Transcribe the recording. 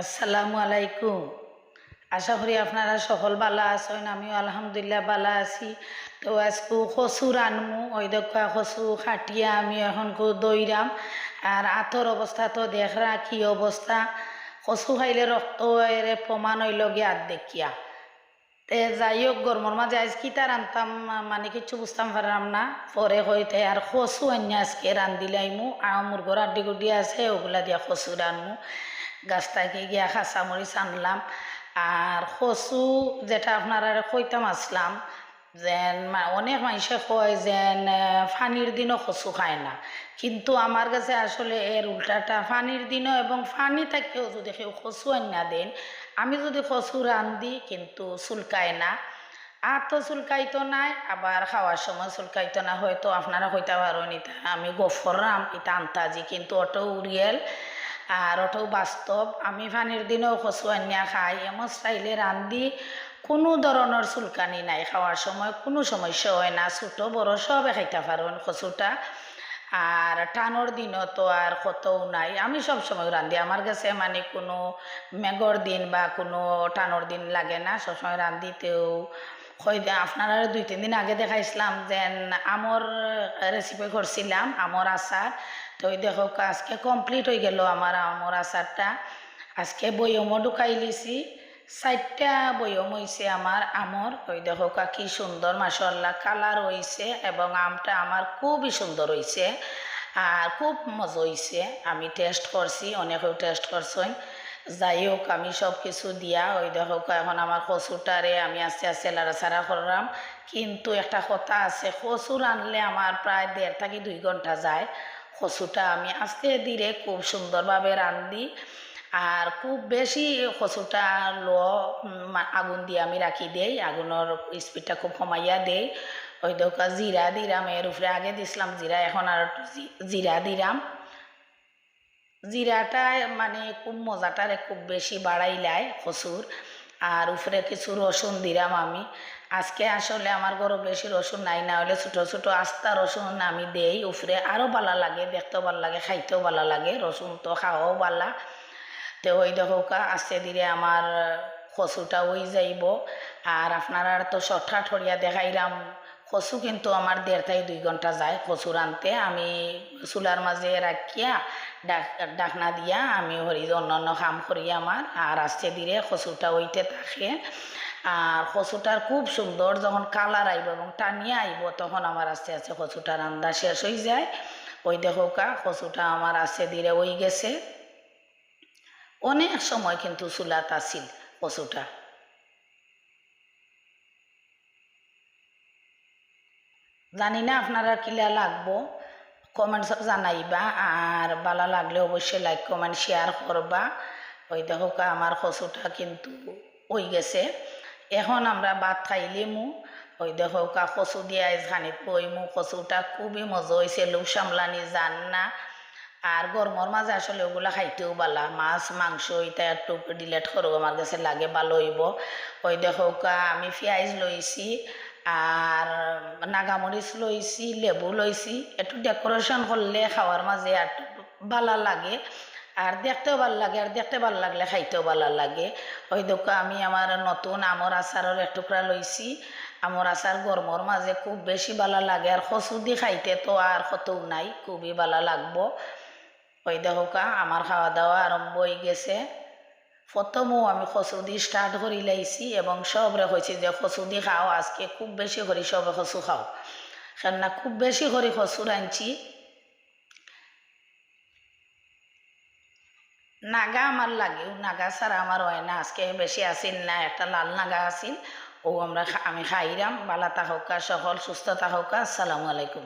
আসসালামু আলাইকুম। আশা করি আপনারা সকল বালা আছেন, আমিও আলহামদুলিল্লাহ বালা আছি। তো আজকে কচু রানমু, ওই দেখা কচু খাটিয়া আমি এখন দইরাম। আর আতর অবস্থা তো দেখরা কি অবস্থা, কচু খাইলে রক্ত এর প্রমাণ হইল গিয়ে আর দেখিয়া। তে যাই হোক, গরমের মাঝে আজ কিতা রানতাম মানে কিছু বুঝতাম পারলাম না। পরে হইতে আর কচু আনিয়া আজকে রান্ধিলাইমু। আর মুরগোর আড্ডি গুড্ডি আছে, ওগুলা দিয়া কচু রানমু। গাছটাকে গিয়া কাঁচামরিচ আনলাম। আর কচু যেটা আপনারা কইতাম আসলাম, যেন অনেক মানুষে কয় যেন ফানির দিনও কচু খায় না, কিন্তু আমার কাছে আসলে এর উল্টাটা। ফানির দিনও এবং ফানি থাকেও যদি কেউ কচু আনিয়া দেন, আমি যদি কচু রান্ধি কিন্তু চুলকায় না। আর তো চুলকাইতো নাই, আবার খাওয়ার সময় চুলকাইতো না। হয়তো আপনারা কইতে পারেন এটা আমি গফররাম, এটা আন্তাজি, কিন্তু ওটাও রিয়েল আর ওটাও বাস্তব। আমি ফানির দিনেও কচু আনিয়া খাই, এমন স্টাইলে রান্ধি, কোনো ধরনের চুলকানি নাই। খাওয়ার সময় কোনো সমস্যা হয় না, ছোটো বড় সবে খাইতে পারেন কচুটা। আর টানোর দিনও তো আর কতও নাই, আমি সব সময় রান্ধি। আমার কাছে মানে কোনো মেঘর দিন বা কোনো টানোর দিন লাগে না, সবসময় রান্ধিতেও হয়। আপনারা 2-3 দিন আগে দেখাইছিলাম যেন আমর রেসিপি করছিলাম, আমর আচার। তো ওই দেখো আজকে কমপ্লিট হয়ে গেল আমার আমর আচারটা। আজকে বয়মও ঢুকাই লিছি, 4টা বয়ম হয়েছে আমার আমর। ওই দেখো কি সুন্দর মাশাআল্লাহ কালার হয়েছে, এবং আমটা আমার খুবই সুন্দর হয়েছে আর খুব মজা হয়েছে। আমি টেস্ট করছি, অনেকেও টেস্ট করছেন। যাই হোক, আমি সব কিছু দিয়া ওই দেখো এখন আমার কচুটারে আমি আস্তে আস্তে লাড়াচাড়া করলাম। কিন্তু একটা কথা আছে, কচু রানলে আমার প্রায় 1.5 থেকে 2 ঘন্টা যায়। কচুটা আমি আস্তে ধীরে খুব সুন্দরভাবে রান্ধি। আর খুব বেশি কচুটা আগুন দিয়ে আমি রাখি দেই, আগুনের স্পিডটা খুব কমাইয়া দেই। ওই দেখা জিরা দিলাম এর উপরে, আগে দিছিলাম জিরা, এখন আর একটু জিরা দিলাম। জিরাটা মানে খুব মজাটারে খুব বেশি বাড়াইলায় কচুর। আর উপরে কিছু রসুন দিলাম আমি। আজকে আসলে আমার ঘরে বেশি রসুন নাই, না হলে ছোটো ছোটো আস্তা রসুন আমি দেই উপরে, আরও ভালো লাগে, দেখতেও ভালো লাগে, খাইতেও ভালো লাগে। রসুন তো খাওয়াও ভালো। তো ওই দেখো আস্তে ধীরে আমার কচুটা ওই যাইব। আর আপনারা তো শর্টকাট হরিয়া দেখাইলাম। কচু কিন্তু আমার 1.5 থেকে 2 ঘন্টা যায় কচু রানতে। আমি চুলার মাঝে রাখিয়া ডাকনা দিয়া আমি হরি অন্য কাম করি আমার। আর আস্তে ধীরে কচুটা ওইতে থাকে। আর কচুটার খুব সুন্দর যখন কালার আইব এবং টানিয়ে আইব, তখন আমার আস্তে আস্তে কচুটা রান্না শেষ হয়ে যায়। ওই দেখো কচুটা আমার আস্তে ধীরে ওই গেছে। অনেক সময় কিন্তু চুলাত আছিল কচুটা। জানি না আপনারা কিলা লাগবো, কমেন্টস জানাইবা। আর ভালো লাগলে অবশ্যই লাইক কমেন্ট শেয়ার করবা। ওই দেখো আমার কচুটা কিন্তু ওই গেছে। এখন আমরা ভাত খাইলিমু। ওই দেখো কচু দিয়ে আজ খানিত বইমু। কচুটা খুবই মজা হয়েছে, লোক সামলানি যান না। আর গরমের মাঝে আসলে ওগুলা খাইতেও ভালো, মাছ মাংস এটা একটু ডিলেট করবো, আমার কাছে লাগে ভালো হইব। ওই দেখো আমি পেঁয়াজ লইছি আর নাগামরিচ লইছি, লেবু লইছি। একটু ডেকোরেশন করলে খাওয়ার মাঝে একটু ভালো লাগে, আর দেখতেও ভালো লাগে, আর দেখতে ভালো লাগলে খাইতেও ভালো লাগে। ওই দেখো আমি আমার নতুন আমৰ আচারের এক টুকরা লইছি। আমৰ আচার গরমের মাঝে খুব বেশি ভালো লাগে, আর কচু দিয়ে খাইতে তো আর কতও নাই, খুবই ভালো লাগবো। ওই দেখো আমার খাওয়া দাওয়া আরম্ভ হয়ে গেছে। প্রথমও আমি কচু দিয়ে স্টার্ট করি লাইছি, এবং সবরে কইছি যে কচু দিয়ে খাও, আজকে খুব বেশি করে সবে কচু খাও। কেননা খুব বেশি করে কচু রাঁধছি। নাগা আমার লাগেও, নাগা ছাড়া আমার হয় না। আজকে বেশি আসিল না, একটা লাল নাগা আসিল, ও আমি খাইরাম। বালা থাকা সকল সুস্থ থাকা। আসসালামু আলাইকুম।